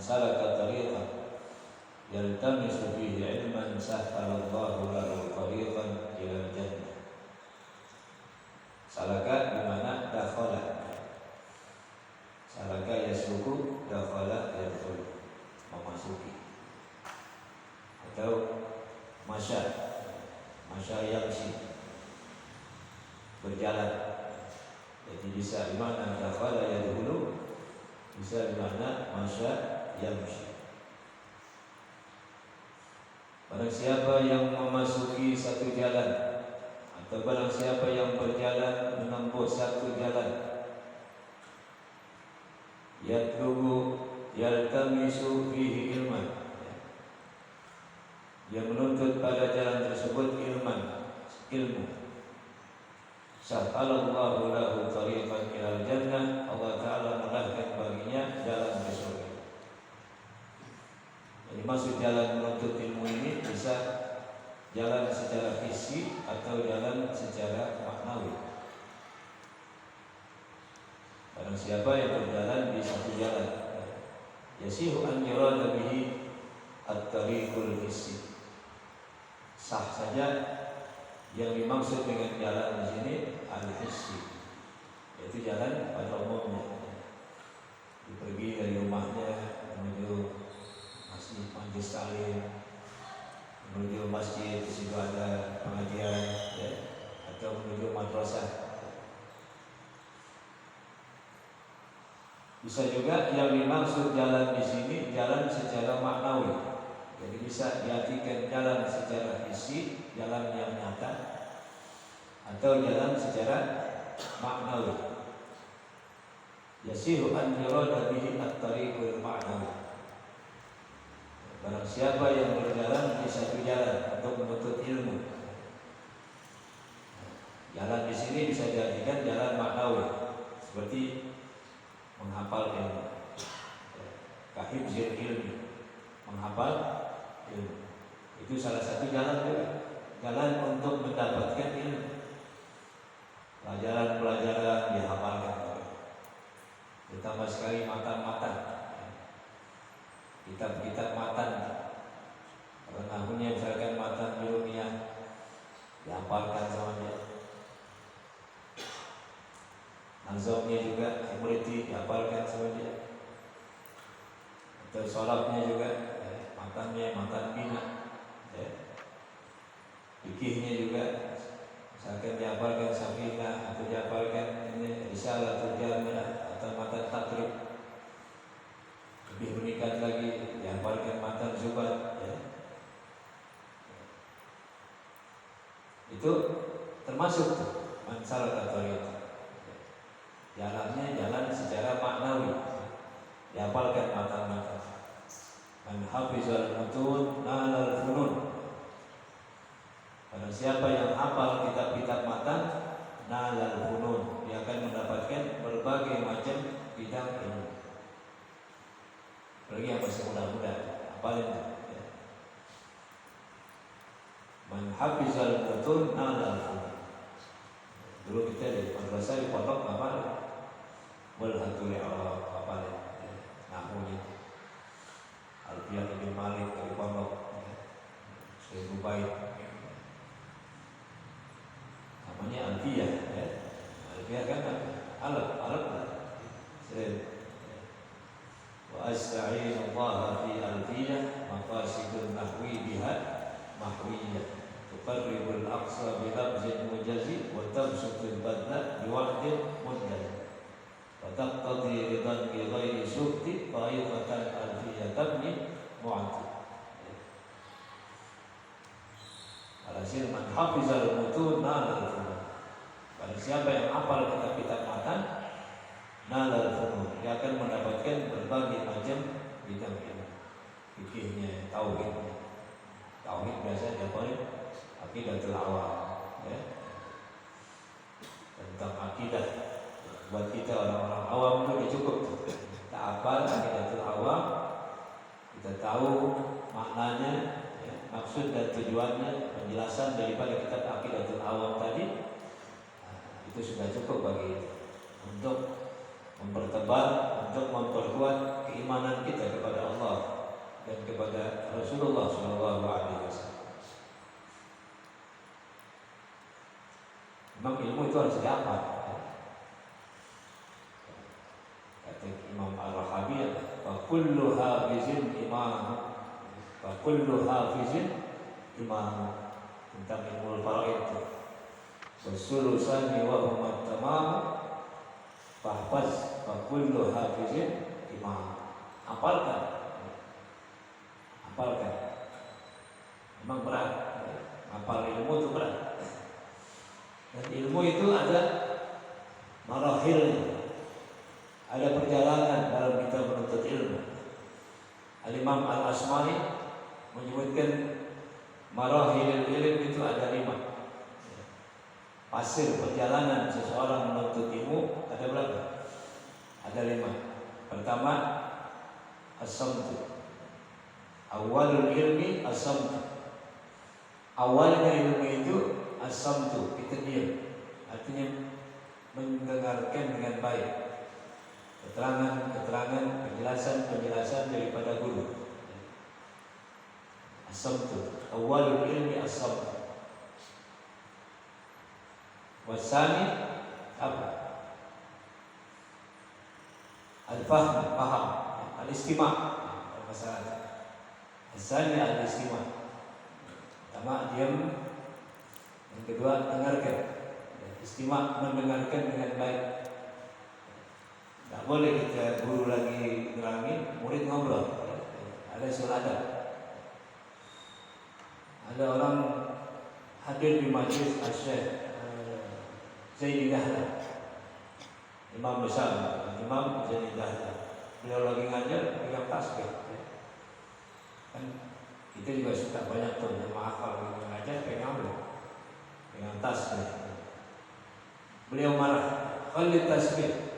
salaka tariqan yaltamisu fihi ilman sahhalallahu lahu tariqan ilal jannah. Salaka dimana dakhala. Salaka yasluku, dakhala yadkhulu, memasuki. Atau masya yamshi, berjalan. Jadi bisa dimana dakhala yadkhulu, bisa dimana masya yamshi. Barang siapa yang memasuki satu jalan, atau barang siapa yang berjalan menempuh satu jalan, yatlubu yaltamisu fihi ilman, yang menuntut pada jalan tersebut ilmu, sahhalallahu lahu tariqan ilal jannah, Allah Ta'ala mudahkan baginya jalan ke surga. Jadi maksud jalan menuntut ilmu ini bisa jalan secara fisik atau jalan secara maknawi. Barang siapa yang berjalan di satu jalan, yasihu an yurada bihi at-tariqul hissi, sah saja yang dimaksud dengan jalan di sini al-hissi, yaitu jalan pada umumnya. Pergi dari rumahnya menuju Majelis Taklim, menuju masjid, di situ ada pengajian, ya, atau menuju madrasah. Bisa juga yang dimaksud jalan di sini jalan secara maknawi. Jadi bisa diartikan jalan secara fisik, jalan yang nyata, atau jalan secara maknawi. Yasihu an yurada bihi at-tariqul ma'nawi. Barang siapa yang berjalan di satu jalan untuk menuntut ilmu, jalan di sini bisa diartikan jalan maknawi, seperti menghafal ilmu, kahifzil ilmi, menghafal ilmu. Itu salah satu jalan juga, jalan untuk mendapatkan ilmu. Pelajaran-pelajaran dihafalkan, ditambah sekali matan-matan, kitab-kitab matan. Kalau nahwunya misalkan matan ilmiah, dihafalkan sama dia. Nazamnya juga Imriti dihafalkan sama dia. Atau sholabnya juga, matannya matan bina, fikihnya juga misalkan dihafalkan Safinah, atau dihafalkan ini Risalah Jami'ah, atau matan takrib. Lebih meningkat lagi dihafalkan matan Zubat, ya. Itu termasuk mansalaka tariqan. Jalannya jalan secara maknawi, dihafalkan matan-matan. Man hafizal mutun nalal funun. Barang siapa yang hafal kitab-kitab matan, nalal funun, dia akan mendapatkan berbagai macam bidang ilmu. Apalagi yang masih muda-muda, hafalin ya. Man hafizal mutun nalal funun. Dulu kita di madrasah di pondok hafal walhatul i'rab, hafalin nahwunya. Alfiyah Ibn Malik dari pondok, Syekh Bait, namanya Alfiyah, ya. Alfiyah kan alat lah. Wa asta'inu Allah fi alfiyah maqasidun nahwi biha mahwiyah tuqarribul aqsa bi lafzin mujazi wa tabsutul badla bi wahdin mudjaz wa taqtadi ridan bi ghairi syukti fa'iqatan alfiyah tabni mu'ati. Alhasil man hafizal mutun nalal funun. Barang siapa yang hafal kitab-kitab matan, nalal funun, dia akan mendapatkan berbagai macam bidang ilmu. Fikihnya, tauhidnya. Tauhid biasa dihafalin aqidatul awam, ya. Tentang akidah, buat kita orang-orang awam itu udah cukup. Kita hafal aqidatul awam, kita tahu maknanya, ya, maksud dan tujuannya, penjelasan daripada kitab aqidatul awam tadi. Itu sudah cukup bagi untuk mempertebal, untuk memperkuat keimanan kita kepada Allah dan kepada Rasulullah Shallallahu Alaihi Wasallam. Memang ilmu itu harus didapat. Kata Imam Al-Rahabi, "Wa kullu hafizin imam, wa kullu hafizin imam." Tentang ilmu faraid itu. Wasulusani wa huma tamam, fahfaz wa kullu hafizin imam. Hafalkan, memang berat. Hafal ilmu itu berat. Dan ilmu itu ada marahil, ada perjalanan dalam kita menuntut ilmu. Al-Imam Al-Asmari menyebutkan marahil ilmu itu ada 5. Hasil perjalanan seseorang menuntut ilmu ada berapa? Ada 5. Pertama, as-samtu. Awalul ilmi as-samtu. Awalnya ilmu itu as-samtu, kita diam. Artinya mendengarkan dengan baik keterangan, penjelasan daripada guru. As-samtu. Awalul ilmi as-samtu. Wasani apa? Al-fahm, paham. Al-istima', masalah. Wasani al-istima'. Pertama diam, yang kedua dengarkan. Istima', mendengarkan dengan baik. Tak boleh kita guru lagi nerangin, murid ngobrol. Ada soal adab. Ada orang hadir di majlis Syekh Zaini Dahlan, imam besar, Imam Zaini Dahlan. Beliau lagi ngajar, pegang tasbih. Kan kita juga suka banyak tuh jemaah kalau ngajar pegang tasbih. Beliau marah, khalid tasbih,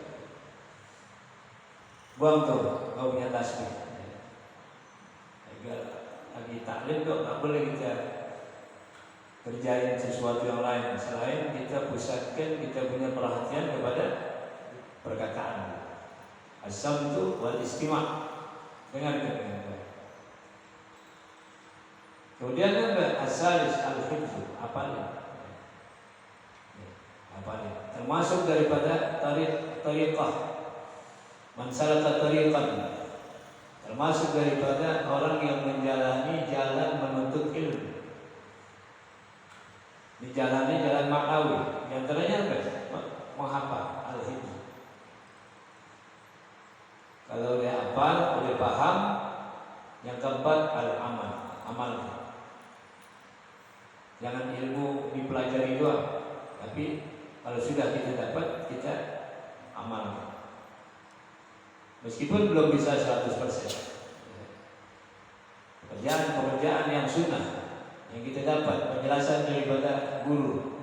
buang tuh, kau punya tasbih. Lagi taklim tuh tak boleh kita kerjain sesuatu yang lain selain kita pusatkan kita punya perhatian kepada perkataan. As-samtu wal istima', dengarkan dengan baik. Kemudian ada as-salis al-hifz, hafalin. Termasuk daripada tariqah, man salaka tariqan, termasuk daripada orang yang menjalani jalan menuntut ilmu. Dijalani jalan maknawi, yang antaranya apa? Menghafal al-hifz. Kalau dia hafal, dia paham. Yang keempat al-amal, amal. Jangan ilmu dipelajari doang, tapi kalau sudah kita dapat, kita amal. Meskipun belum bisa 100%. Pekerjaan yang sunnah yang kita dapat penjelasan daripada guru,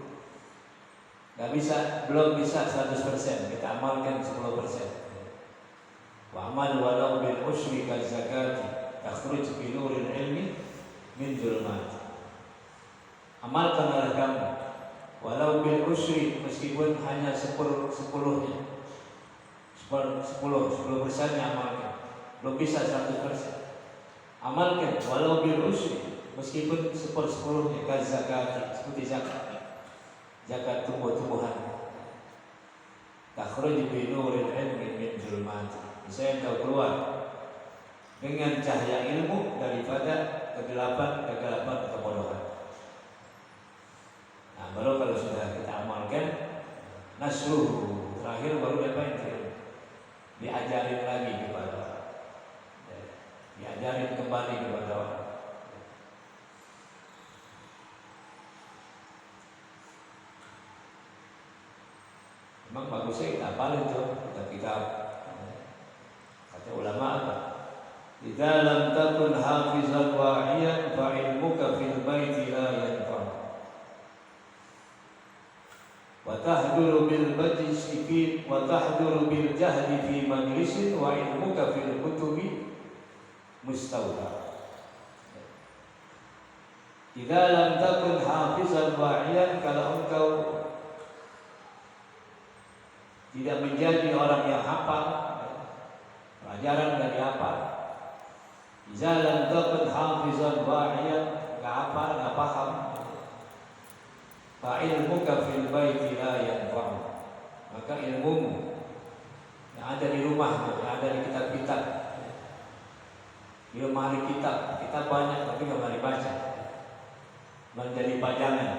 belum bisa 100%, kita amalkan 10%. Wa amal walau bil usri ka zakati takhruj bi nuril ilmi min zulmat. Amalkanlah kamu walau bil usri, meskipun hanya 10%-nya. 10%-nya amalkan. Belum bisa 100%. Amalkan walau bil usri, meskipun 10%-nya ka zakati, seperti zakat tumbuh-tumbuhan. Takhruj bi nuril ilmi min zulmat. Bisa engkau keluar dengan cahaya ilmu daripada kegelapan kebodohan. Nah, baru kalau sudah kita amalkan, nasruh, terakhir baru dapat diajarin lagi kepada orang, diajarin kembali kepada orang. Memang bagusnya kita hafalin tuh kitab. Kata ulama apa? Idza lam takun hafizan wa'iyan fa ilmuka fil baiti la yanfa. Wa tahduru bil majlisi fi wa tahduru bil jahdi fi majlisin wa ilmuka fil kutubi mustawda. Idza lam takun hafizan wa'iyan, kalau engkau tidak menjadi orang yang hafal, pelajaran dari hafal, Jalan takun hafizan wa'iyan, nggak apa, nggak paham. Fa ilmuka fil baiti la yanfa'u. Maka ilmumu yang ada di rumah, yang ada di kitab-kitab, di lemari kitab, kita banyak tapi nggak mari baca, menjadi pajangan,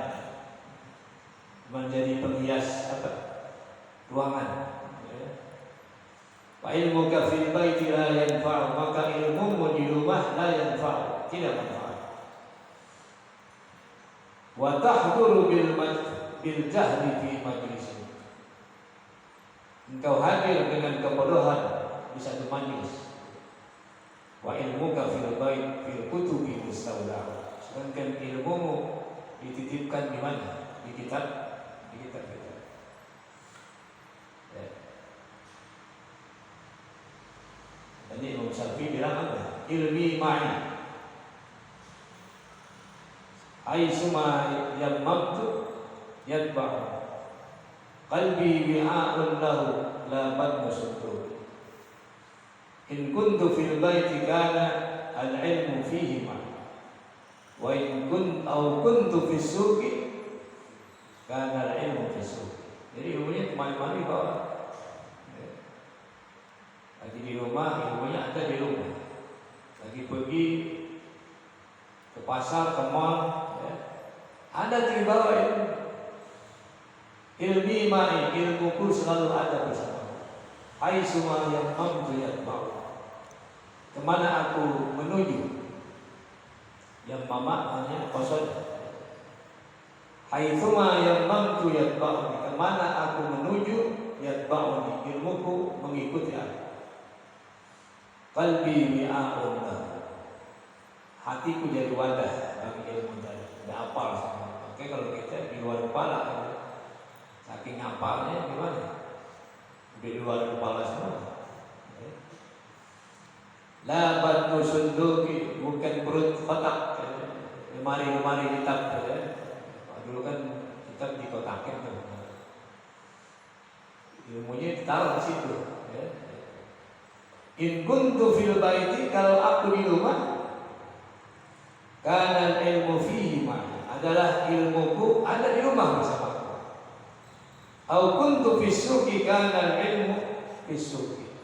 menjadi penghias apa? Ruangan. Fa ilmuka fil baiti la yanfa'u, maka ilmumu di rumah la yanfa'u, tidak manfaat. Wa tahduru bil jahli fi majlis. Engkau hadir dengan kebodohan di satu majlis. Wa ilmuka fil bait fil kutubi mustawda. Sedangkan ilmumu dititipkan di mana? Di kitab, di kitab-kitab. Jadi Imam Syafi'i bilang apa? Ilmi ma'i aisuma yammamtu yatba'u qalbi wi'a'un lahu la badmu sutur. In kuntu fil baiti kana al-ilmu fihi ma'i wa in kuntu fis suqi kana al-ilmu fis suqi. Jadi ilmunya kemana-mana dibawa. Lagi di rumah, ilmunya ada di rumah. Lagi pergi ke pasar, ke mall, ya, ada di bawah ilmu. Ilmi ma'i, ilmuku selalu ada bersama. Hai semua yang mampu yatba'u. Kemana aku menuju? Yang mama hanya kosong. Hai semua yang mampu yatba'u. Kemana aku menuju? Yatba'u, ilmuku mengikuti aku. Qalbi wi'a'un lahu. Hatiku jadi wadah bagi ilmu tadi. Tidak hafal semua. Oke, kalau kita di luar kepala, saking hafalnya gimana? Di luar kepala semua. La batnu sunduki, bukan perut kotak. Lemari-lemari kitab. Dulu kan kitab dikotakin tuh. Ilmunya ditaruh di situ. In kuntu fil baiti, kalau aku di rumah, kana ilmu fihi ma, adalah ilmuku ada di rumah bersamaku. Au kuntu fis suqi, kana ilmu fis suqi.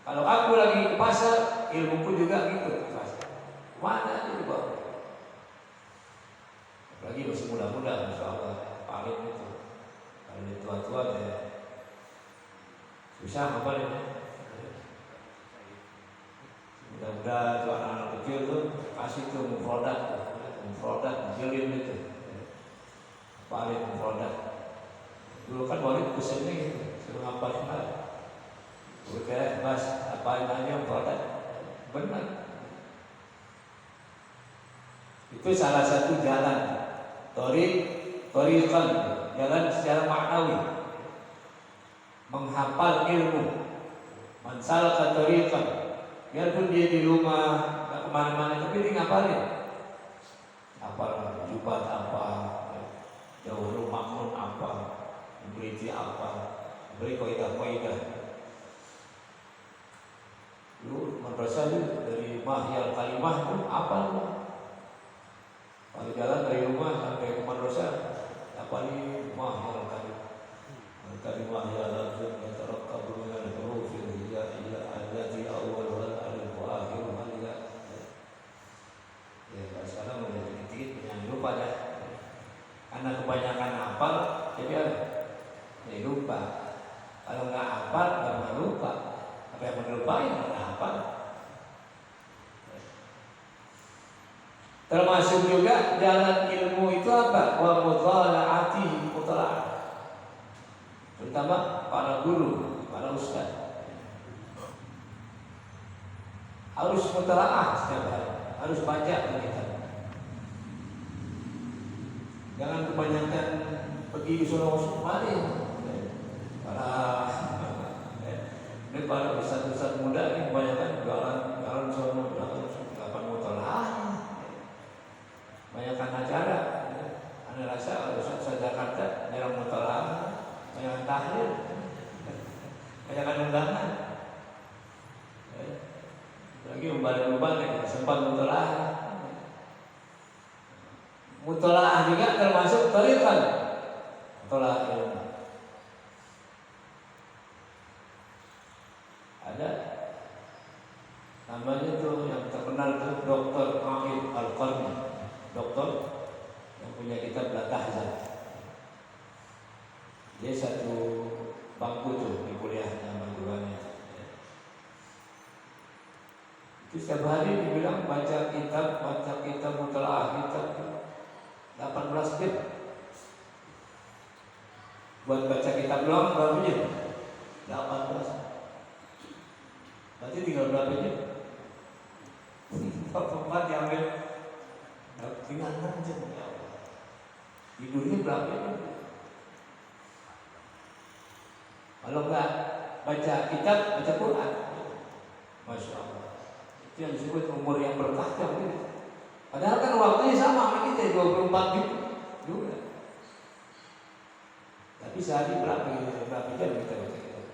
Kalau aku lagi ke pasar, ilmuku juga gitu ke pasar. Mana itu Pak? Apalagi masih muda-muda, masyaallah, paling itu. Kalau tua-tua ya susah apa ini? Mudah-mudahan tuh anak-anak kecil tuh kasih tuh mufrodat, jilin itu, paling mufrodat. Dulu kan wali pesennya gitu, suruh ngapalin aja. Udah mas, apain aja mufrodat, benar. Itu salah satu jalan, toriqan, jalan secara maknawi, menghafal ilmu, mansalaka toriqan. Biarpun dia di rumah, nggak kemana-mana, tapi dia ngapalin. Hafal jubat apa, jawharul maknun apa, beriti apa, beri kaidah-kaidah. Dulu madrasah itu dari mahyal kalimah itu apa lu? Kalau jalan dari rumah sampai ke madrasah, apa nih mahyal kalimah? Kalimah ya langsung yatarakkabu min al-huruf al-hijaiyah allati awwaluha alif wa akhiruha ya. Ya, sekarang udah dikit-dikit yang lupa dah. Karena kebanyakan hafal jadi ya lupa. Kalau nggak hafal nggak pernah lupa. Apa yang melupain nggak hafal. Termasuk juga jalan ilmu itu apa? Wa muthala'atihi, muthala'ah. Terutama para guru, para ustaz harus mutalaah setiap hari, harus baca kita. Jangan kebanyakan pergi suruh mari. Para ustaz-ustaz muda ini kebanyakan jalan sono, kapan mutalaah, banyakkan acara. Anda rasa ustaz Jakarta jarang mutalaah. Banyak tahlil, banyak undangan. Lagi kembali sempat mutolaah. Mutolaah juga termasuk tarikan mutolaah ilmu. Ada namanya tuh yang terkenal tuh Dr. Aqib Al-Qarni, dokter yang punya kitab Al-Tahzab. Dia satu bangku tuh di kuliahnya majuannya. Itu setiap hari dibilang baca kitab mutolaah kitab 18 jam. Buat baca kitab doang berapa jam? 18. Berarti tinggal berapa jam? Tempat diambil tinggal 6 jam. Ya Allah. Tidurnya berapa jam? Kalau enggak baca kitab, baca Quran, Masya Allah. Itu yang disebut umur yang berkah gitu. Padahal kan waktunya sama sama kita 24 jam juga. Tapi sehari berapa jam kita baca kitab?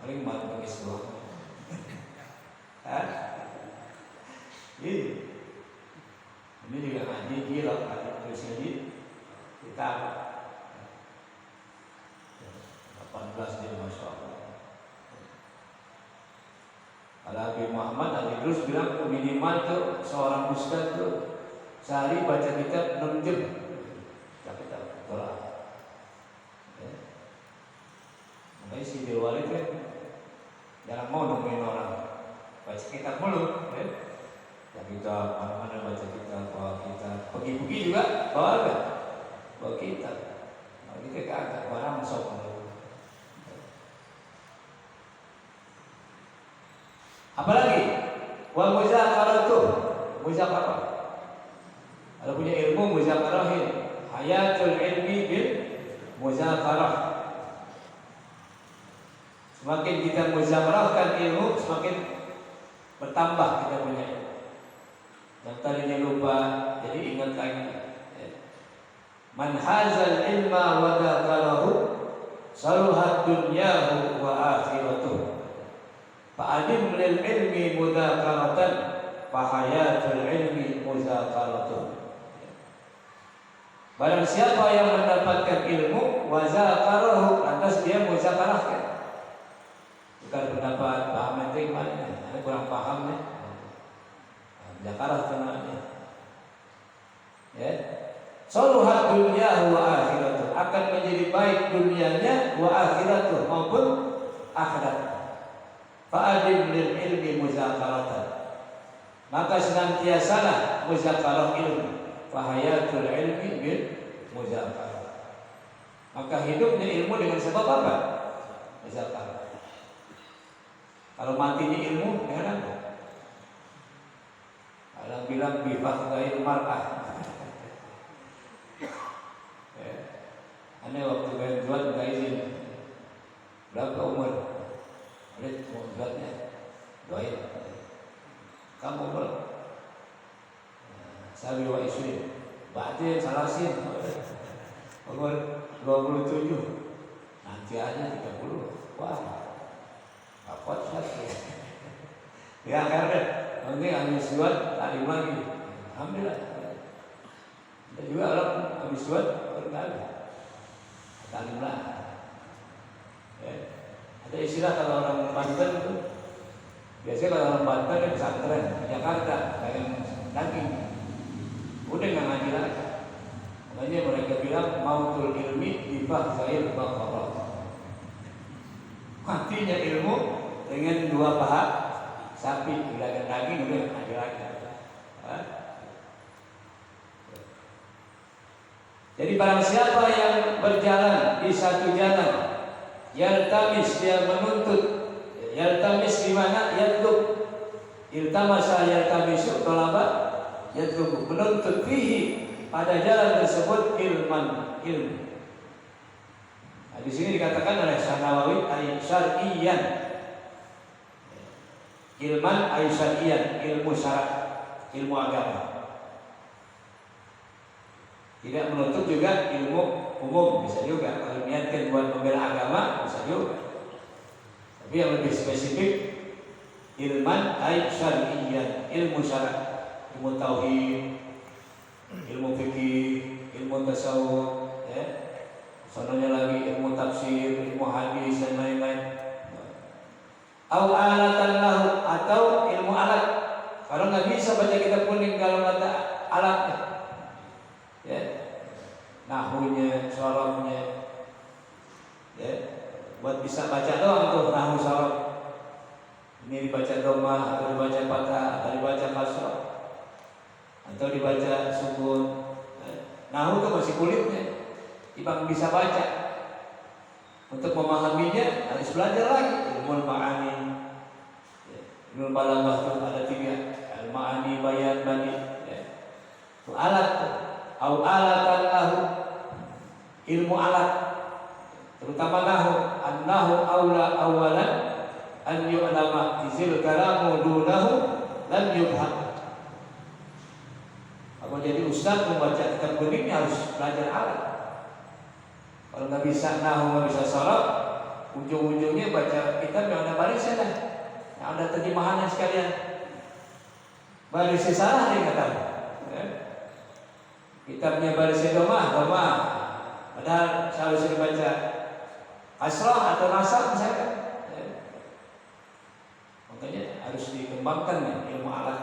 Paling malam nangis doang. Ini juga ngaji gila, ngaji terus ngaji kita 18 jam, Masya Allah. Kalau Habib Muhammad Al-Idrus bilang minimal tuh seorang ustaz tuh sehari baca kitab 6 jam. Kitab tolak. Makanya si Dewa itu kan jarang mau nemuin orang baca kitab mulu. Ya kita mana-mana baca kitab, bawa kitab. Pergi-pergi juga bawa apa? Bawa kitab. Kalau kita kagak barang sok. Apalagi wa muzakaratuh, muzakarah. Kalau punya ilmu muzakarahin, hayatul ilmi bil muzakarah. Semakin kita muzakarahkan ilmu, semakin bertambah kita punya ilmu. Yang tadinya lupa, jadi ingat lagi. Man hazal ilma wa dzakarahu saluhat dunyahu wa akhiratuh. Fa'adim lil ilmi mudzakaratan fahayatul ilmi mudzakaratuh. Barang siapa yang mendapatkan ilmu wa zakarahu, lantas dia muzakarahkan. Bukan pendapat Pak Menteri mana, ada kurang paham nih. Zakarah tenangnya. Ya. Saluhat dunyahu wa akhiratuh, akan menjadi baik dunianya wa akhiratuh maupun akhirat. Fa'adim lil ilmi muzakaratan, maka senantiasalah muzakarah ilmu. Fahayatul ilmi bil muzakarah, maka hidupnya ilmu dengan sebab apa? Muzakarah. Kalau matinya ilmu dengan apa? Kalau bilang bifaqdail mar'ah. Aneh waktu berjual nggak izin. Berapa umur? Lihat umurnya, doain. Kamu umur? Sabi wa isri. Batin salasin. Umur 27. Nanti aja 30. Wah, apa satu? Ya karena nanti habis buat talim lagi. Alhamdulillah. Dan juga orang habis buat berkali. Talim lah. Ya. Ada istilah kalau orang Banten itu, biasanya kalau orang Banten di pesantren Jakarta kayak daging, udah nggak ngaji lagi. Makanya mereka bilang mautul ilmi bifaqdail baqarah. Matinya ilmu dengan 2 paha sapi, gerakan daging udah ngaji lagi. Jadi barang siapa yang berjalan di satu jalan, yaltamis, dia menuntut, yaltamis di mana? Yatlub, iltamasa yaltamisu, talaba yatlub, menuntut fihi, pada jalan tersebut ilman, ilmu. Nah, di sini dikatakan oleh Syanawawi ay-syar'iyyan, ilman ay-syar'iyyan, ilmu syarak, ilmu agama. Tidak menutup juga ilmu umum, bisa juga. Kalau niatkan buat membela agama, bisa juga. Tapi yang lebih spesifik ilman ay syar'iyyan, ilmu syara', ilmu tauhid, ilmu fikih, ilmu tasawuf, ya. Soalnya lagi ilmu tafsir, ilmu hadis dan lain-lain. Au alatan lahu, atau ilmu alat. Kalau nggak bisa baca kitab kuning kalau nggak ada alatnya, ya, nahwunya, sorobnya, ya, buat bisa baca doang tuh nahwu sorob. Ini dibaca dhamma, atau dibaca fathah, atau dibaca kasrah, atau dibaca sukun. Nahwu itu masih kulitnya, ibang bisa baca. Untuk memahaminya harus belajar lagi ilmu ma'ani. Ilmu balaghah itu ada 3, al-ma'ani, bayan, badi. Itu alat, au alatan lahu, ilmu alat, terutama nahwu. An-nahwu aula awalan an yu'lama izil kalamu dunahu lam yubham. Kalau jadi ustaz membaca kitab kuning harus belajar alat. Kalau nggak bisa nahwu, nggak bisa sorob, ujung-ujungnya baca kitab yang ada barisnya dah, yang ada terjemahannya sekalian. Barisnya salah nih kata. Ya. Kitabnya barisnya dhamma, padahal seharusnya dibaca kasrah atau nasab misalkan. Ya. Makanya harus dikembangkan nih ilmu alat,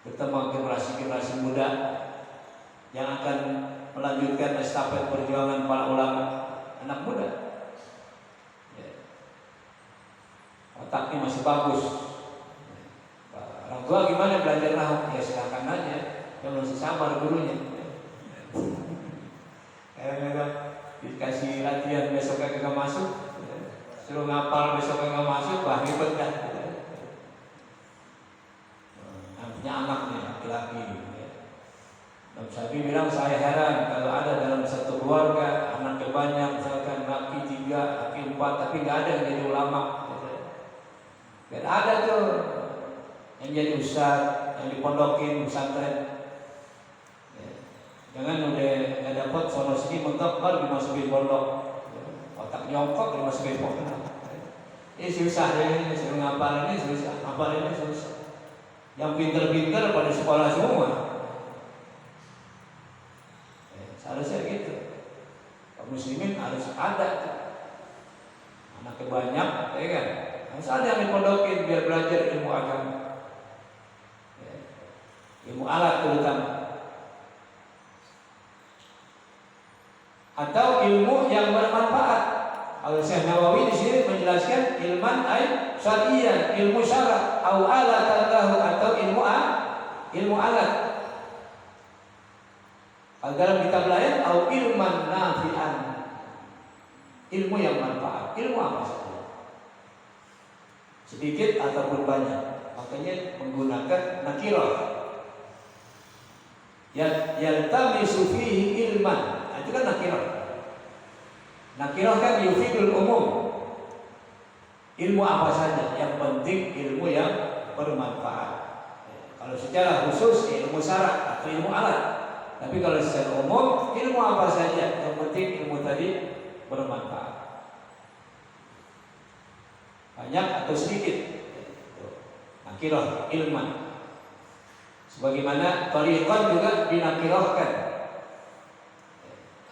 bertemu generasi-generasi muda yang akan melanjutkan estafet perjuangan para ulama, anak muda. Ya. Otaknya masih bagus. Orang tua gimana belajar nahwu? Ya silakan aja, yang masih sabar gurunya. Kadang-kadang dikasih latihan besok kagak masuk, suruh ngapal besok kagak masuk, wah ribet dah. Punya anaknya laki-laki. Nabi Syafi'i bilang, saya heran kalau ada dalam satu keluarga anaknya banyak, misalkan laki 3, laki 4, tapi nggak ada yang jadi ulama. Dan ada tuh yang jadi ustaz, yang dipondokin pesantren. Jangan udah nggak dapat sono sini mentok baru dimasukin pondok, otak nyongkok dimasukin pondok. Ini susah ya, ini suruh ngapal ini susah, ngapal ini susah. Yang pinter-pinter pada sekolah semua. Seharusnya gitu. Kaum muslimin harus ada. Anaknya banyak, ya kan? Harus ada yang dipondokin biar belajar ilmu agama. Ya. Ilmu alat terutama. Atau ilmu yang bermanfaat. Kalau Syekh Nawawi di sini menjelaskan ilman ay syar'iyyan, ilmu syara', au alatan lahu, atau ilmu alat. Dalam kitab lain au ilman nafi'an, ilmu yang manfaat. Ilmu apa saja, sedikit ataupun banyak, makanya menggunakan nakirah. Yaltamisu fihi ilman, itu kan nakirah. Nakirah kan yufidul umum, ilmu apa saja, yang penting ilmu yang bermanfaat. Kalau secara khusus ilmu syara' atau ilmu alat. Tapi kalau secara umum ilmu apa saja, yang penting ilmu tadi bermanfaat. Banyak atau sedikit. Nakirah ilman. Sebagaimana tariqan juga dinakirahkan.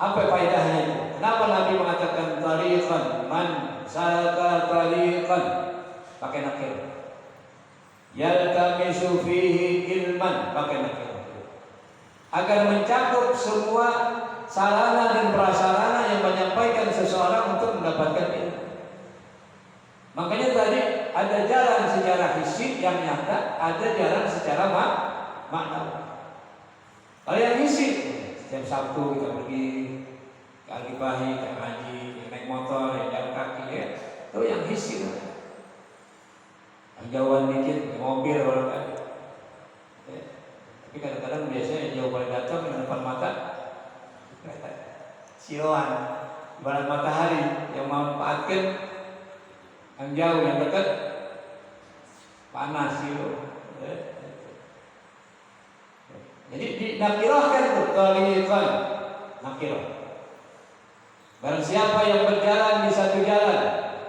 Apa faedahnya itu? Kenapa Nabi mengatakan tariqan? Man salaka tariqan, pakai nakirah. Yaltamisu fihi ilman, pakai nakirah. Agar mencakup semua sarana dan prasarana yang menyampaikan seseorang untuk mendapatkan ilmu. Makanya tadi ada jalan secara hissi yang nyata, ada jalan secara maknawi. Kalau yang hissi, setiap Sabtu kita pergi ke Al-Gibahi, ke ngaji, naik motor, jalan kaki, ya, itu yang hissi. Jauhan dikit, mobil orang kan. Tapi kadang-kadang biasanya jauh paling datang di depan mata siloan, ibarat matahari yang memanfaatkan yang jauh, yang dekat panas silo. Jadi dinakirahkan itu tariqan, nakirah. Barang siapa yang berjalan di satu jalan,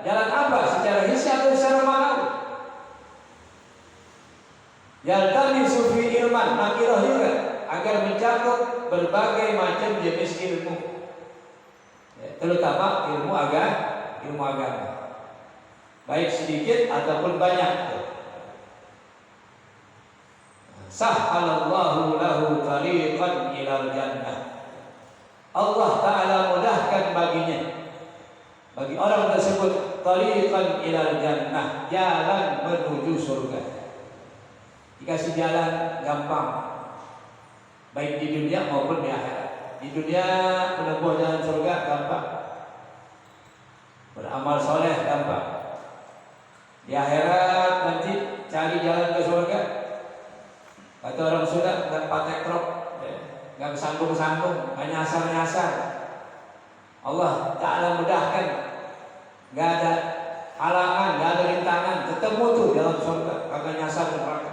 jalan apa? Secara hissi atau secara maknawi? Yaltamisu fi ilman, nakirah juga, agar mencakup berbagai macam jenis ilmu, terutama ilmu agama, baik sedikit ataupun banyak. Sahhalallahu lahu tariqan ilal jannah. Allah Ta'ala mudahkan baginya, bagi orang tersebut, tariqan ilal jannah, jalan menuju surga. Dikasih jalan gampang, baik di dunia maupun di akhirat. Di dunia menempuh jalan surga gampang, beramal soleh gampang. Di akhirat nanti cari jalan ke surga, kata orang Sunda, nggak patek rok, nggak sambung-sambung, nggak nyasar-nyasar. Allah Ta'ala mudahkan, nggak ada halangan, nggak ada rintangan, ketemu tuh dalam surga, kagak nyasar ke neraka.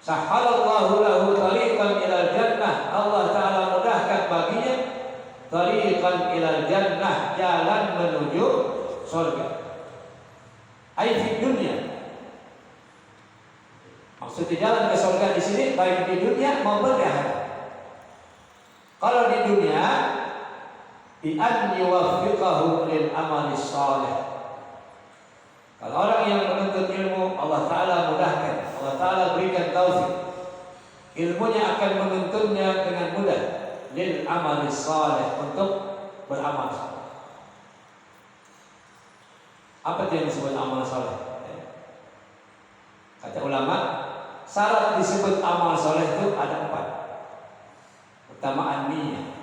Sahhalallahu lahu tariqan ilal jannah, Allah Ta'ala mudahkan baginya tariqan ilal jannah, jalan menuju surga. Ai fi dunia, maksudnya jalan ke surga di sini baik di dunia maupun di akhirat. Kalau di dunia, bi an yuwaffiqahu lil amali shalih. Kalau orang yang menuntut ilmu, Allah Ta'ala mudahkan, Allah Ta'ala berikan taufik, ilmunya akan menuntunnya dengan mudah lil amali shalih, untuk beramal saleh. Apa yang disebut amal saleh? Kata ulama, syarat disebut amal saleh itu ada 4. Pertama, niat.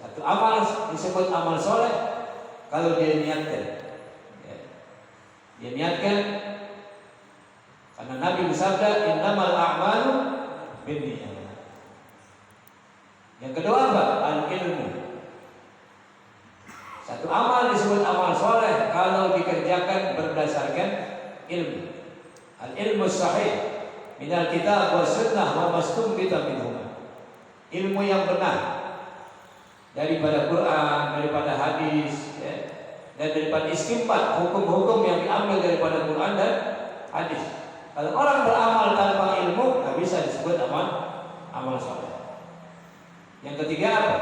Satu amal disebut amal saleh kalau dia niatkan. Dia niatkan, karena Nabi bersabda, innamal a'malu binniyat. Yang kedua apa? Al-ilmu. Satu amal disebut amal soleh kalau dikerjakan berdasarkan ilmu. Al-ilmu sahih minal kitab wa sunnah wa mastunbita minhuma. Ilmu yang benar daripada Quran, daripada hadis, dan daripada istinbat, hukum-hukum yang diambil daripada Quran dan hadis. Kalau orang beramal tanpa ilmu, nggak bisa disebut amal saleh. Yang ketiga apa?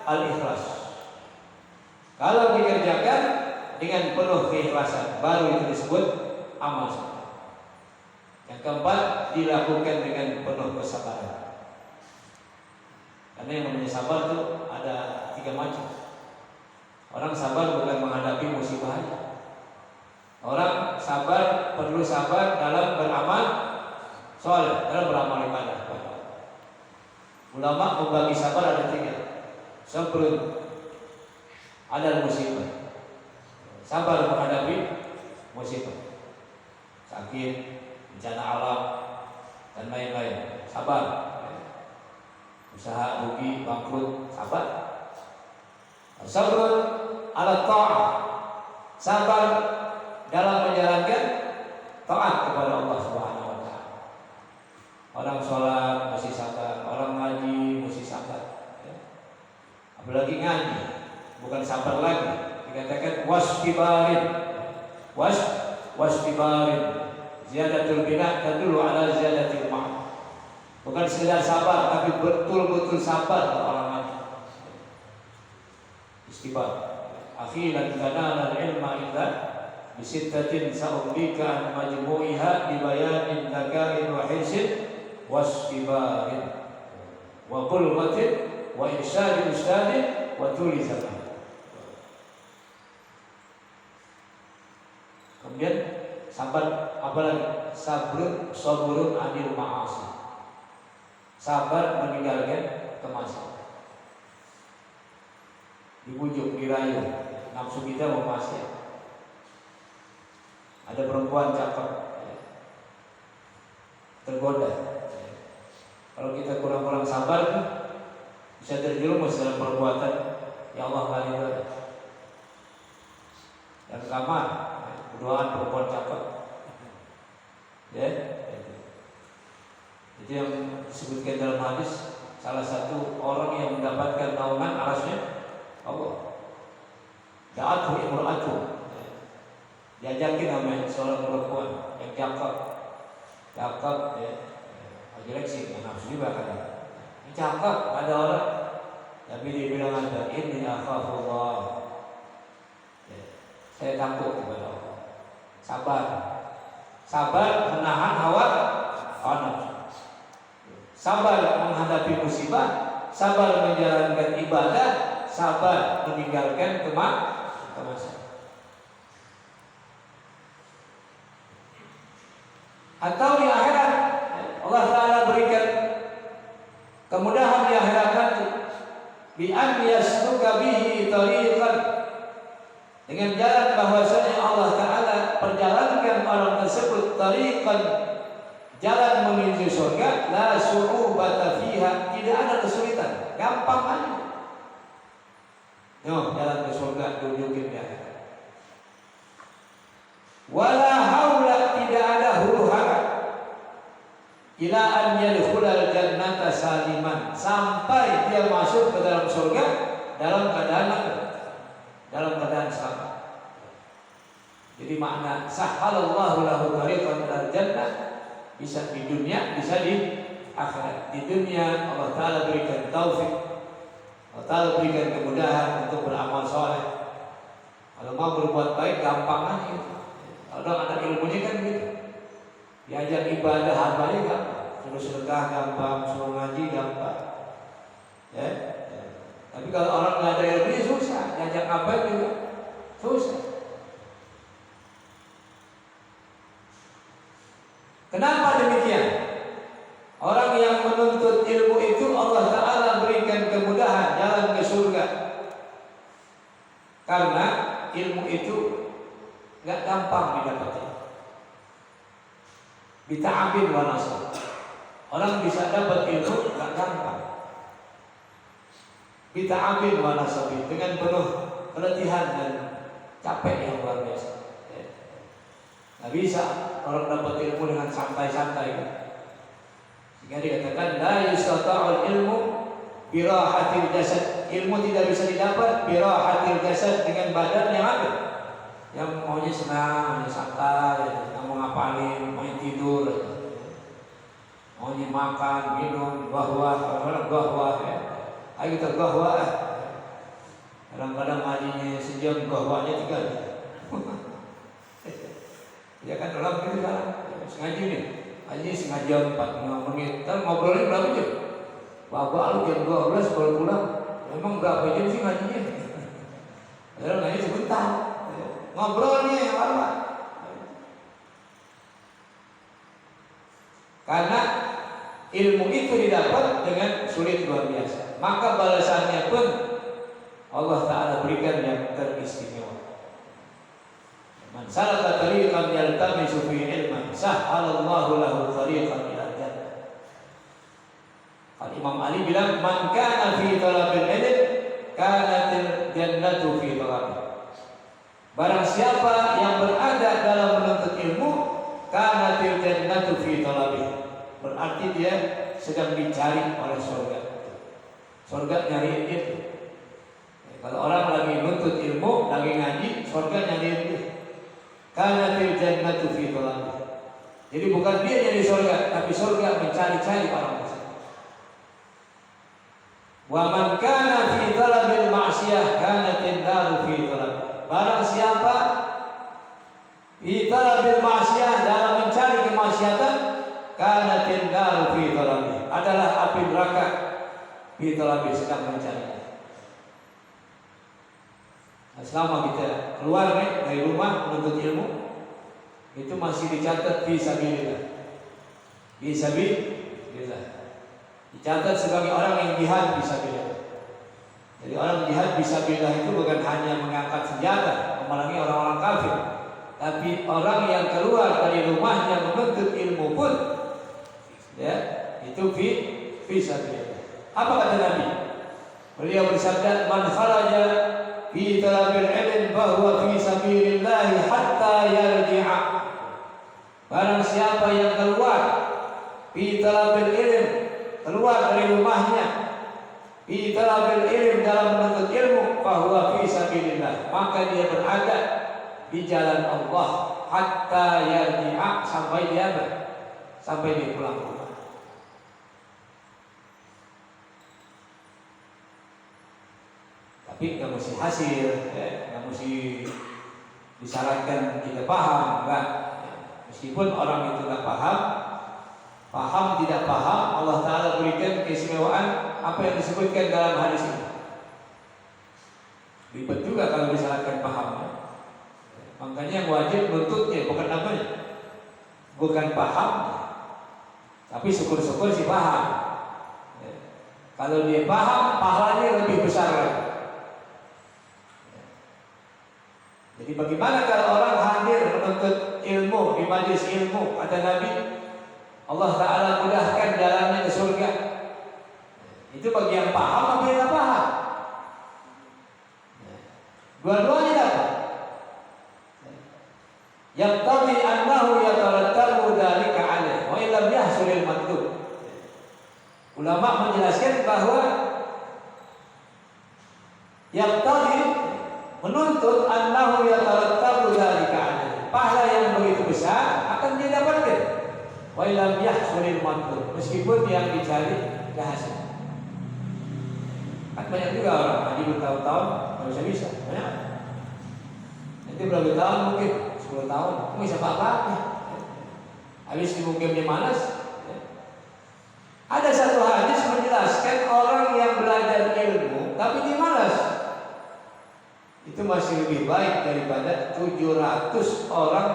Al-ikhlas. Kalau dikerjakan dengan penuh keikhlasan, baru itu disebut amal saleh. Yang keempat, dilakukan dengan penuh kesabaran. Karena yang namanya sabar itu ada 3 macam. Orang sabar bukan menghadapi musibah. Orang sabar perlu sabar dalam beramal soleh, dalam beramal ibadah. Ulama membagi sabar ada 3. Sabrun ada musibah, sabar menghadapi musibah, sakit, bencana alam dan lain-lain. Sabar, usaha rugi, bangkrut, sabar. Sabrun ala ta'ah, sabar dalam menjalankan taat kepada Allah Subhanahu wa taala. Orang sholat masih sabar, orang ngaji masih sabar, apalagi ngaji bukan sabar lagi, dikatakan wasfibarin, wasfibarin, ziyadatul bina tadullu ala ziyadatil ma'na. Bukan sekedar sabar, tapi betul-betul sabar orang ngaji. Istibar. Akhiran tanala al-ilma illa bisittatin sa'ubika an majmu'iha bibayanin nagain wa hisin wasfibarin wa qulwatin wa irsyadin ustadin wa tuli zaman. Kemudian sabar apa lagi? Sabrun anil ma'asi, sabar meninggalkan kemaksiatan. Dibujuk, dirayu, nafsu kita mau maksiat. Ada perempuan cakep, tergoda. Kalau kita kurang-kurang sabar, bisa terjerumus dalam perbuatan yang Allah nggak ridho. Dan kamar, berduaan perempuan cakep, ya. Itu yang disebutkan dalam hadis, salah satu orang yang mendapatkan naungan arasnya Allah. Da'athu imra'atu, diajakin sama seorang perempuan yang cakep, cakep ya, jelek sih, nafsu juga kan. Ini cakep, ada orang, tapi dia bilang ada ini akhafullah. Ya, saya takut kepada Allah. Sabar, sabar menahan hawa nafsu. Sabar menghadapi musibah, sabar menjalankan ibadah, sabar meninggalkan kemaksiatan. Atau di akhirat Allah Ta'ala berikan kemudahan di akhirat nanti bi an yasluka bihi tariqan, dengan jalan bahwasanya Allah Ta'ala perjalankan orang tersebut tariqan, jalan menuju surga, la su'ubata fiha, tidak ada kesulitan, gampang aja. Yo, jalan ke surga tunjukin ya. Wala haula, tidak ada huru-hara ila an yadkhulal jannata saliman, sampai dia masuk ke dalam surga dalam keadaan selamat. Jadi makna sahhalallahu lahu tariqan ilal jannah, bisa di dunia, bisa di akhirat. Di dunia Allah Ta'ala berikan taufik, Allah Ta'ala berikan kemudahan untuk beramal soleh. Kalau mau berbuat baik gampang aja. Kalau ada ilmunya kan gitu, diajar ibadah hambanya gampang, suruh sedekah gampang, suruh ngaji gampang ya. Tapi kalau orang nggak ada ilmunya susah, diajak apa juga susah. Kenapa demikian? Orang yang menuntut ilmu itu Allah Ta'ala berikan kemudahan jalan ke surga, karena ilmu itu nggak gampang didapatkan. Bita'abin wa nasab, orang bisa dapat ilmu nggak gampang. Bita'abin wa nasab, dengan penuh keletihan dan capek yang luar biasa. Nggak bisa orang dapat ilmu dengan santai-santai. Sehingga dikatakan la yustata'ul ilmu birahatil jasad, ilmu tidak bisa didapat birahatil jasad, dengan badan yang ada, yang maunya senang, maunya santai, yang mau ngapalin, maunya tidur, maunya makan, minum, bahwa ya. Ayo kita bahwa. Kadang-kadang ngajinya sejam, bahwanya 3 jam. Ya kan orang gitu kan, ngaji nih, ngaji setengah jam 45 menit, kan ngobrolnya berapa jam? Bapak lu jam 12 baru pulang, emang berapa jam sih ngajinya? Padahal ngaji sebentar, ngobrolnya yang lama. Karena ilmu itu didapat dengan sulit luar biasa, maka balasannya pun Allah Ta'ala berikan yang teristimewa. Man salaka tariqan yaltamisu fihi ilman sahhalallahu lahu tariqan ilal jannah. Al Imam Ali bilang, man kana fi talabil ilm kanatil jannatu fi talabi. Barang siapa yang berada dalam menuntut ilmu, kanatil jannatu fi talabi, berarti dia sedang dicari oleh surga. Surga nyariin itu. Kalau orang lagi menuntut ilmu, lagi ngaji, surga nyariin itu. Kanatil jannatu fi talabi. Jadi bukan dia jadi surga, tapi surga mencari-cari orang tersebut. Wa man kana fi talabil ma'siyah kanatin naru fi talabi. Barang siapa fi talabil ma'siyah, dalam mencari kemaksiatan, kanatin naru fi talabi, adalah api neraka fi talabi, sedang mencarinya. Selama kita keluar dari rumah menuntut ilmu, itu masih dicatat fisabilillah. Fisabilillah. Dicatat sebagai orang yang jihad fisabilillah. Jadi orang jihad fisabilillah itu bukan hanya mengangkat senjata memerangi orang-orang kafir, tapi orang yang keluar dari rumahnya menuntut ilmu pun, ya, itu fisabilillah. Apa kata Nabi? Beliau bersabda, man kharaja fi talabil ilm bahwa fi sabilillah hatta yarji'a. Barang siapa yang keluar fi talabil ilm, keluar dari rumahnya fi talabil ilm, dalam menuntut ilmu, bahwa fi sabilillah, maka dia berada di jalan Allah hatta yarji'a, sampai dia pulang ke rumah. Tapi nggak mesti hasil, nggak mesti disarankan kita paham, enggak. Meskipun orang itu nggak paham tidak paham, Allah Ta'ala berikan keistimewaan apa yang disebutkan dalam hadis ini. Ribet juga kalau disarankan pahamnya. Makanya yang wajib nuntutnya bukan namanya, bukan paham, tapi syukur-syukur si paham. Kalau dia paham, pahalanya lebih besar lagi. Jadi bagaimana kalau orang hadir menuntut ilmu di majelis ilmu, kata Nabi, Allah Ta'ala mudahkan jalannya ke surga. Itu bagi yang paham atau yang tidak paham. Dua-duanya dapat. Yaqtadi annahu yatarattabu dzalika alaih wa illam yahsulil matlub. Ulama menjelaskan bahwa yaqtadi menuntut annahu yatarattabu dzalika alaih. Pahala yang begitu besar akan didapatkan. Wa illam yahsulil matlub, meskipun yang dicari tidak hasil. Kan banyak juga orang haji bertahun-tahun nggak bisa banyak. Nanti berapa tahun mungkin 10 tahun, nggak bisa apa-apa. Habis di mukimnya malas. Ada satu hadis menjelaskan orang yang belajar ilmu tapi dia malas, itu masih lebih baik daripada 700 orang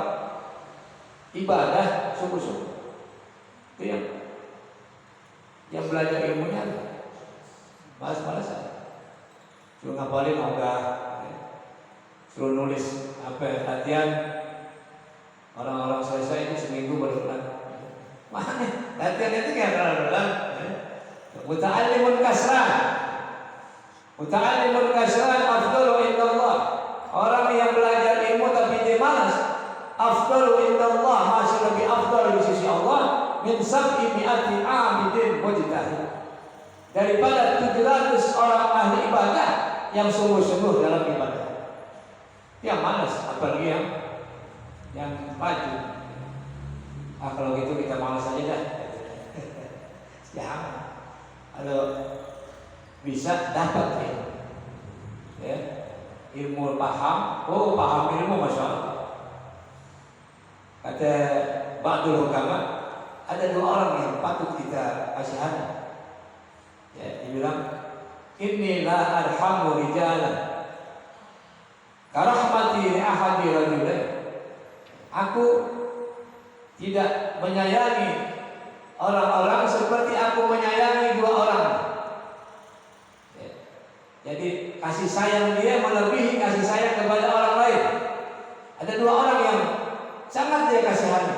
ibadah sungguh-sungguh. Itu yang belajar ilmunya malas-malasan, suruh ngapalin ogah, suruh nulis apa latihan. Orang-orang selesai itu seminggu baru pulang. Mana latihan itu kayak benar-benar muta'allimun kasran. Muta'allimun kasran afdalu indallah. Orang yang belajar ilmu tapi dia malas, afdalu indallah, masih lebih afdal di sisi Allah min sab'i mi'ati 'abidin mujtahid, daripada 700 orang ahli ibadah yang sungguh-sungguh dalam ibadah. Yang malas, apalagi yang maju. Kalau gitu kita malas aja dah. Jangan. Kalau bisa dapat ya, ilmu paham. Oh, paham ilmu, masya Allah. Kata ba'dul hukama, ada 2 orang yang patut kita kasihani. Ya, dibilang inni la arhamu rijalan karahmati li ahadi rajulain. Aku tidak menyayangi orang-orang seperti aku menyayangi 2 orang. Ya. Jadi kasih sayang dia melebihi kasih sayang kepada orang lain. Ada 2 orang yang sangat dia kasihani.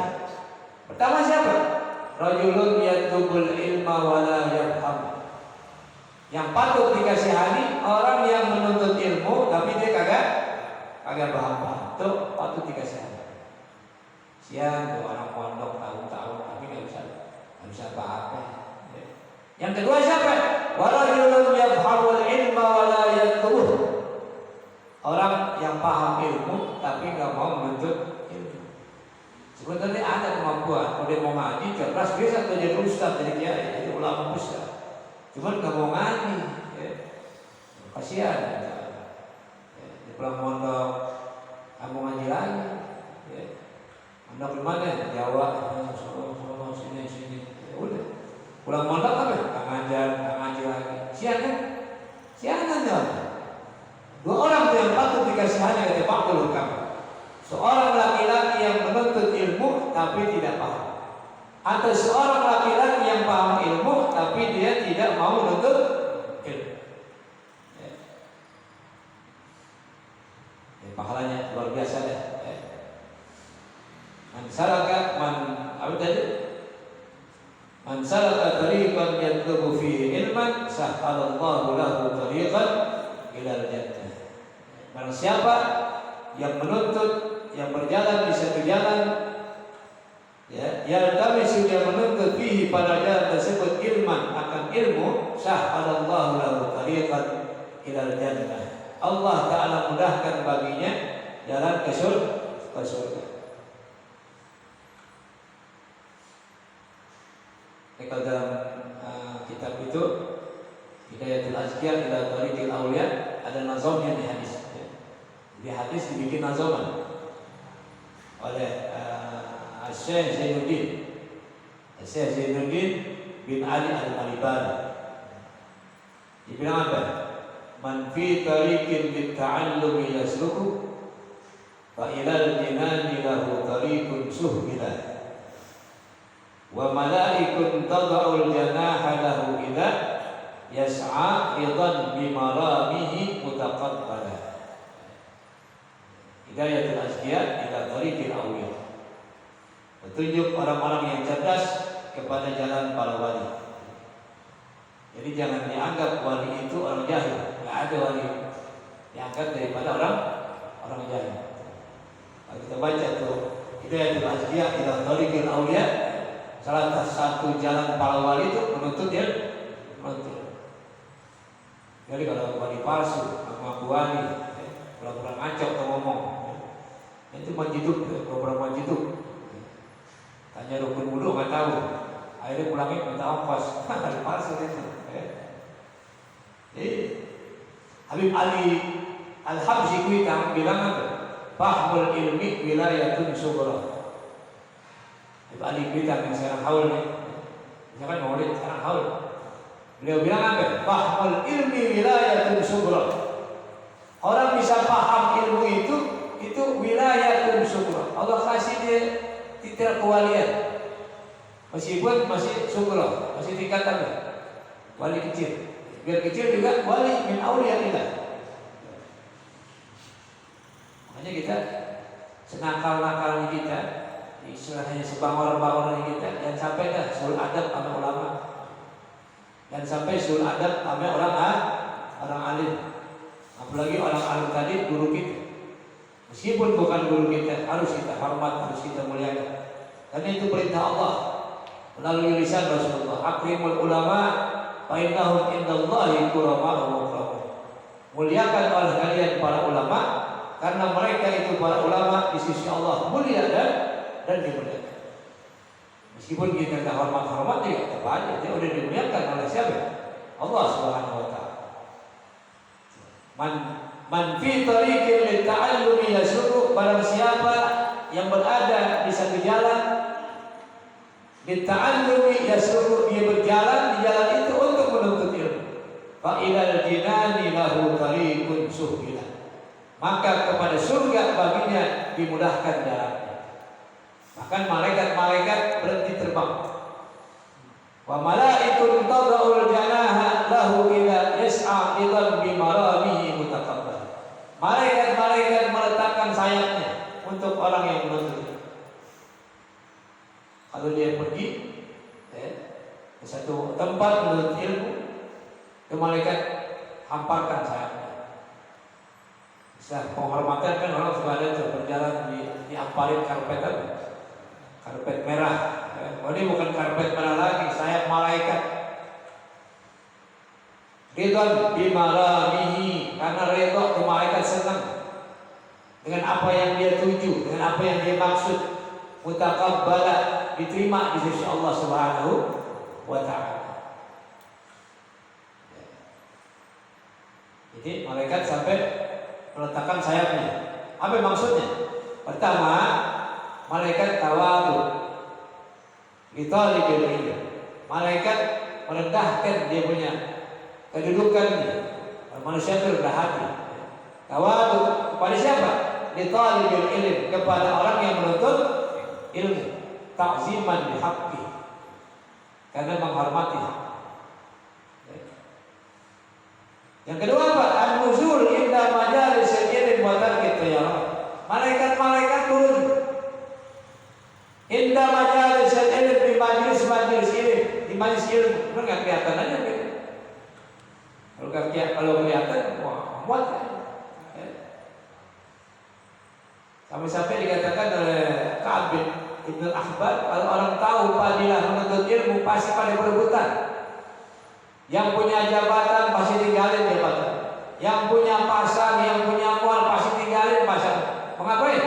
Pertama siapa? Rajulun yatlubul ilma wa la yafham. Yang patut dikasihani orang yang menuntut ilmu tapi dia kagak paham. Itu patut dikasihani. Siang tuh orang pondok tahun-tahun tapi nggak bisa apa-apa. Yang kedua siapa? Warajulun yafhamul ilma wa la yatlubuh. Orang yang paham ilmu tapi nggak mau menuntut ilmu. Sebenarnya ada kemampuan, kalau dia mau ngaji cerdas bisa jadi ustaz, jadi kiai, jadi ulama besar. Cuman nggak mau ngaji, ya. Kasihan. Di pulang mondok, kamu ngaji lagi. Ya. Mondok di mana? Jawa, Solo, sini. Ya udah. Pulang mondok apa? Nggak ngaji lagi. Siangan ya. 2 orang tuh yang patut dikasihani oleh Ba'dul Hukam. Seorang laki-laki yang menuntut ilmu tapi tidak paham, atau seorang laki-laki yang paham ilmu tapi dia tidak mau menuntut ilmu. Pahalanya luar biasa deh. Man salaka tariqan yatlubu fihi ilman sahhalallahu lahu tariqan ilal jannah. Barang siapa yang menuntut, yang berjalan di satu jalan, ya, yaltamisu, dia menuntut fihi pada jalan tersebut ilman, akan ilmu, sahhalallahu lahu tariqan ilal jannah. Allah Ta'ala mudahkan baginya jalan ke surga. Kalau dalam kitab itu Hidayatul Azkiyah ila Thariqil Auliya ada nazamnya di hadis. Di hadis dibikin nazaman oleh Syekh Zainuddin bin Ali Al-Malibari. Dibilang apa? Man fi tariqin lit-ta'allumi yasluku fa ilal jinani lahu tariqun suhila wa malaikun tad'ul janaha lahu ila yas'a idan bimaramihi mutaqabbala. Hidayatul Azkiyah ila Thariqil Auliya, petunjuk orang-orang yang cerdas kepada jalan para wali. Jadi jangan dianggap wali itu orang jahil. Nggak ada wali diangkat daripada orang jahil. Kalau kita baca tuh Hidayatul Azkiyah ila Thariqil Auliya, salah satu jalan para wali itu menuntut. Jadi kalau wali palsu, ngaku wali, pura-pura ngaco atau ngomong, itu majiduk, pura-pura majiduk. Tanya rukun wudu nggak tahu, akhirnya pulangnya minta ongkos, wali palsu itu. Jadi Habib Ali Al-Habsyi Kuitang bilang apa? Fahmul ilmi wilayatun sughra. Habib Ali Kuitang yang sekarang haul nih, misalkan maulid sekarang haul. Beliau bilang apa? Fahmul ilmi wilayatun sughra. Orang bisa paham ilmu itu wilayatun sughra. Allah kasih dia titel kewalian. Meskipun masih sughra, masih tingkatan wali kecil. Biar kecil juga wali min auliyaillah. Makanya kita senakal-nakalnya kita, istilahnya sebangor-bangornya kita, yang sampai dah sul adab sama ulama. Dan sampai sul adab sama orang alim. Apalagi orang alim tadi guru kita. Meskipun bukan guru kita, harus kita hormat, harus kita muliakan. Karena itu perintah Allah melalui lisan Rasulullah. Akrimul ulama fa innahum indallahi kurama'u mukramun. Muliakan oleh kalian para ulama, karena mereka itu para ulama di sisi Allah mulia dan dimuliakan. Meskipun kita tidak hormat ya tetap aja dia udah dimuliakan oleh siapa? Allah Subhanahu wa taala. Man fi tariqin lit-ta'allumi yasuru, barang siapa yang berada di satu jalan lit-ta'allumi yasuru, dia berjalan di jalan itu untuk menuntut ilmu. Fa ilal jinani lahu tariqun suhila, maka kepada surga baginya dimudahkan jalannya. Bahkan malaikat-malaikat berhenti terbang. Wa malaikun tad'ul janaha lahu ila yas'a idan bimaramihi mutaqabbal. Malaikat-malaikat meletakkan sayapnya untuk orang yang menuntut. Kalau dia pergi ke satu tempat menuntut ilmu, ke malaikat hamparkan sayapnya. Bisa penghormatan kan orang suka ada tuh berjalan di amparin karpet apa? Karpet merah. Oh, ini bukan karpet merah lagi, sayap malaikat. Ridwan bimaramihi, karena redha ke malaikat senang dengan apa yang dia tuju, dengan apa yang dia maksud. Mutaqabbala, diterima di sisi Allah Subhanahu wa taala. Jadi malaikat sampai meletakkan sayapnya. Apa maksudnya? Pertama, malaikat tawadu, litalibil ilm. Malaikat merendahkan dia punya kedudukannya. Manusia itu rendah hati. Tawadu kepada siapa? Litalibil ilm, kepada orang yang menuntut ilmu. Ta'ziman bihaqqi, karena menghormati hak. Yang kedua apa? An-nuzul inda majalis ilm wa tarkit tayarah. Malaikat-malaikat turun inda majalis ilm, di majelis ilm, di majelis ilmu. Itu nggak kelihatan aja gitu. Kalau kelihatan, wah muat. Sampai-sampai dikatakan oleh Ka'ab bin Ibn Ahbar, kalau orang tahu fadilah menuntut ilmu pasti pada berebutan. Yang punya jabatan pasti tinggalin jabatan. Yang punya pasar, yang punya mall pasti tinggalin pasar. Mengapa ya?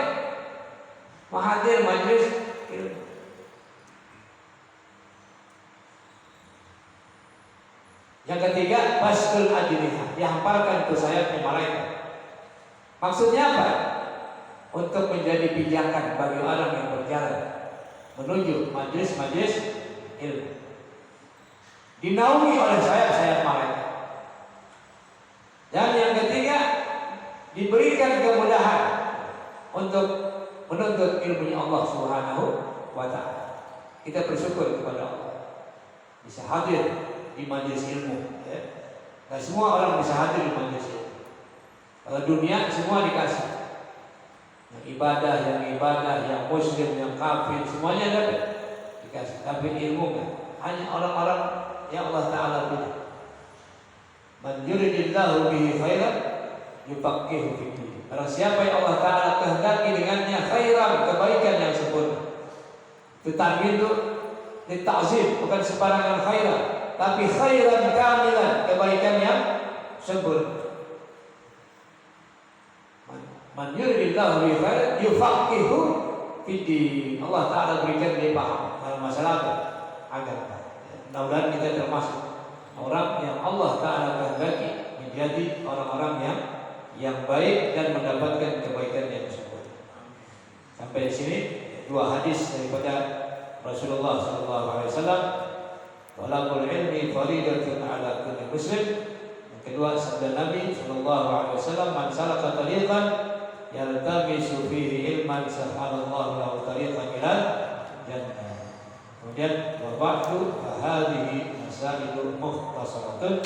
Menghadir majelis ilmu. Yang ketiga, bastul ajnihah, dihamparkan ke sayapnya malaikat. Maksudnya apa? Untuk menjadi pijakan bagi orang yang berjalan menuju majelis-majelis ilmu. Dinaungi oleh sayap-sayap malaikat. Dan yang ketiga, diberikan kemudahan untuk menuntut ilmunya Allah Subhanahu wa ta'ala. Kita bersyukur kepada Allah bisa hadir di majelis ilmu, ya. Nah, semua orang bisa hadir di majelis ilmu. Kalau dunia semua dikasih, yang ibadah, yang muslim, yang kafir, semuanya dapat dikasih. Tapi ilmu kan hanya orang-orang yang Allah Ta'ala pilih. Man yuridillahu bihi khairan yufaqihu fid din. Barang siapa yang Allah Ta'ala kehendaki dengannya khairan, kebaikan yang sempurna. Itu tanwin itu ditazim, bukan sembarangan khairan, tapi khairan kamilan, kebaikan yang sempurna. Man yuridillahu bihi khairan yufaqihu fid din. Allah Ta'ala berikan dia paham dalam masalah agama. Mudah-mudahan kita termasuk orang yang Allah Ta'ala kehendaki menjadi orang-orang yang baik dan mendapatkan kebaikan yang sempurna. Sampai di sini dua hadis daripada Rasulullah SAW. Talabul ilmi faridatun ala kulli muslim. Yang kedua sabda Nabi SAW, man salaka tariqan yaltamisu fihi ilman sahalallahu lahu tariqan ilal jannah. Kemudian wa ba'du hadhihi masailul mukhtasaratun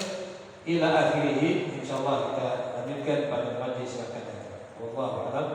ila akhirih. Insyaallah kita lanjutkan pada majlis yang akan datang. Wallahu a'lam.